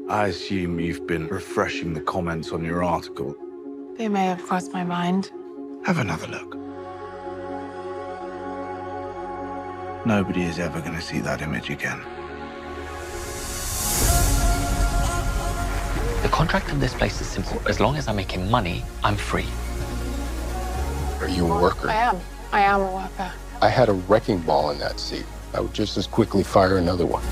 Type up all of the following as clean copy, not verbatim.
I assume you've been refreshing the comments on your article. They may have crossed my mind. Have another look. Nobody is ever going to see that image again. The contract in this place is simple. As long as I'm making money, I'm free. Are you a worker? I am a worker. I had a wrecking ball in that seat. I would just as quickly fire another one.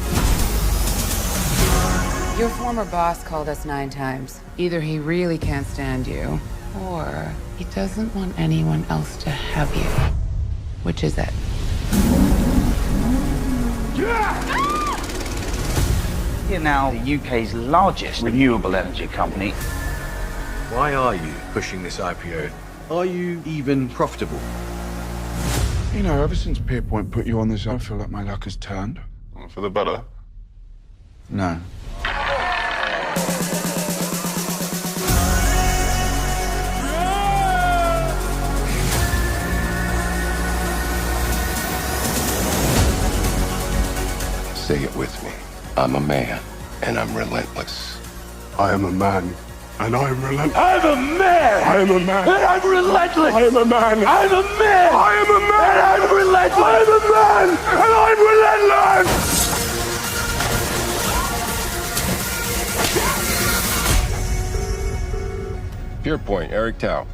Your former boss called us 9 times. Either he really can't stand you, or he doesn't want anyone else to have you. Which is it? You're now the UK's largest renewable energy company. Why are you pushing this IPO? Are you even profitable? You know, ever since Pierpoint put you on this, I feel like my luck has turned. For the better? No. Say it with me. I'm a man, and I'm relentless. I am a man, and I am relentless. I'm a man! I am a man. And I'm relentless! I am a man. I'm a man! I am a man. And I'm relentless! I am a man, and I'm relentless. Pierpoint, Eric Tao.